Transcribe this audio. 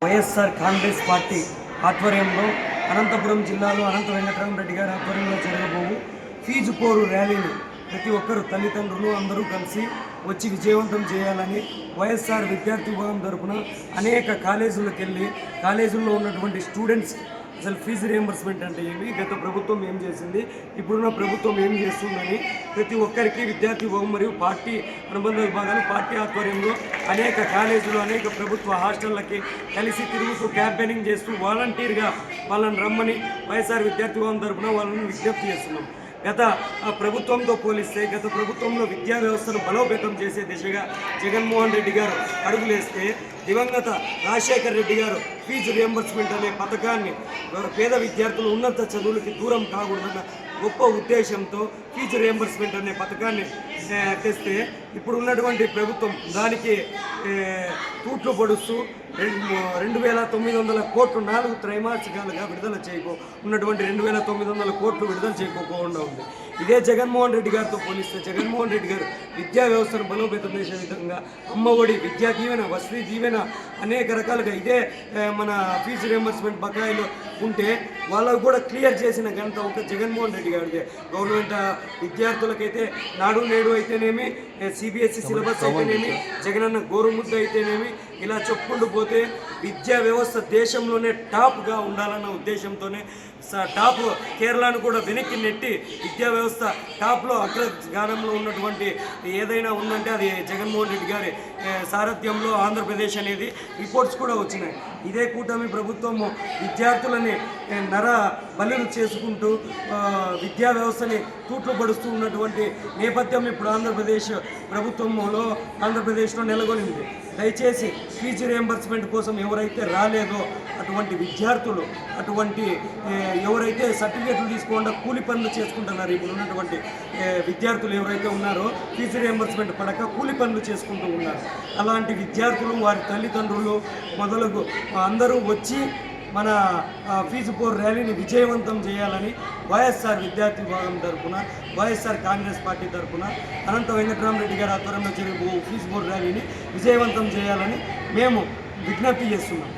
YSR Congress party ఆధ్వర్యంలో అనంతపురం జిల్లాలో అనంత వెంకటరామరెడ్డి గారి ఆధ్వర్యంలో జరగబోవు ఫీజు పోరు ర్యాలీని ప్రతి ఒక్కరు తల్లిదండ్రులు అందరూ కలిసి వచ్చి విజయవంతం చేయాలని వైఎస్ఆర్ విద్యార్థి విభాగం తరపున అనేక కాలేజీలకు వెళ్ళి కాలేజీల్లో ఉన్నటువంటి స్టూడెంట్స్ అసలు ఫీజు రియంబర్స్మెంట్ అంటే ఏమి, గత ప్రభుత్వం ఏం చేసింది, ఇప్పుడున్న ప్రభుత్వం ఏం చేస్తుందని ప్రతి ఒక్కరికి విద్యార్థి విభాగం మరియు పార్టీ అనుబంధ విభాగాలు పార్టీ ఆధ్వర్యంలో అనేక కాలేజీలు అనేక ప్రభుత్వ హాస్టళ్ళకి కలిసి తిరుగుతూ క్యాంపెయినింగ్ చేస్తూ వాలంటీర్గా వాళ్ళని రమ్మని వైఎస్ఆర్ విద్యార్థి విభాగం తరపున వాళ్ళని విజ్ఞప్తి చేస్తున్నాం. గత ప్రభుత్వంతో పోలిస్తే గత ప్రభుత్వంలో విద్యా వ్యవస్థను బలోపేతం చేసే దిశగా జగన్మోహన్ రెడ్డి గారు అడుగులేస్తే దివంగత రాజశేఖర్ రెడ్డి గారు ఫీజు రియంబర్స్మెంట్ అనే పథకాన్ని పేద విద్యార్థులు ఉన్నత చదువులకి దూరం కాకూడదన్న గొప్ప ఉద్దేశంతో ఫీజు రియంబర్స్మెంట్ అనే పథకాన్ని తెస్తే ఇప్పుడు ఉన్నటువంటి ప్రభుత్వం దానికి తూట్లు పొడుస్తూ 2,900 కోట్లు 4 త్రైమాసికాలుగా విడుదల చేయకో ఉన్నటువంటి 2,900 కోట్లు విడుదల చేయకోకుండా ఉంది. ఇదే జగన్మోహన్ రెడ్డి గారితో పోలిస్తే జగన్మోహన్ రెడ్డి గారు విద్యా వ్యవస్థను బలోపేతం చేసే విధంగా అమ్మఒడి, విద్యా దీవెన, వసతి దీవెన అనేక రకాలుగా ఇదే మన ఫీజు రియంబర్స్మెంట్ బకాయిలు ఉంటే వాళ్ళకు కూడా క్లియర్ చేసిన ఘనత ఒక జగన్మోహన్ రెడ్డి గారిదే. గవర్నమెంట్ విద్యార్థులకైతే నాడు నేడు అయితేనేమి, సిబిఎస్ఈ సిలబస్ అయితేనేమి, జగనన్న గోరుముద్ద అయితేనేమి, ఇలా చెప్పుకుంటూ పోతే విద్యా వ్యవస్థ దేశంలోనే టాప్గా ఉండాలన్న ఉద్దేశంతోనే టాప్ కేరళను కూడా వెనక్కి నెట్టి విద్యా వ్యవస్థ టాప్లో అగ్రగానంలో ఉన్నటువంటి ఏదైనా ఉందంటే అది జగన్మోహన్ రెడ్డి గారి సారథ్యంలో ఆంధ్రప్రదేశ్ అనేది రిపోర్ట్స్ కూడా వచ్చినాయి. ఇదే కూటమి ప్రభుత్వము విద్యార్థులని నర బలులు చేసుకుంటూ విద్యా వ్యవస్థని తూట్లు పడుస్తూ ఉన్నటువంటి నేపథ్యం ఇప్పుడు ఆంధ్రప్రదేశ్లో నెలకొనింది. దయచేసి ఫీజు రియంబర్స్మెంట్ కోసం ఎవరైతే రాలేదో అటువంటి విద్యార్థులు, అటువంటి ఎవరైతే సర్టిఫికేట్లు తీసుకోకుండా కూలి పనులు చేసుకుంటున్నారు, ఇప్పుడు ఉన్నటువంటి విద్యార్థులు ఎవరైతే ఉన్నారో ఫీజు రియంబర్స్మెంట్ పడక కూలి పనులు చేసుకుంటూ ఉన్నారు, అలాంటి విద్యార్థులు వారి తల్లిదండ్రులు మొదలగు అందరూ వచ్చి మన ఫీజు పోరు ర్యాలీని విజయవంతం చేయాలని వైఎస్ఆర్ విద్యార్థి విభాగం తరఫున వైఎస్ఆర్ కాంగ్రెస్ పార్టీ తరఫున అనంత వెంకటరామరెడ్డి గారి ఆధ్వర్యంలో జరిగే ఫీజు పోరు ర్యాలీని విజయవంతం చేయాలని మేము విజ్ఞప్తి చేస్తున్నాం.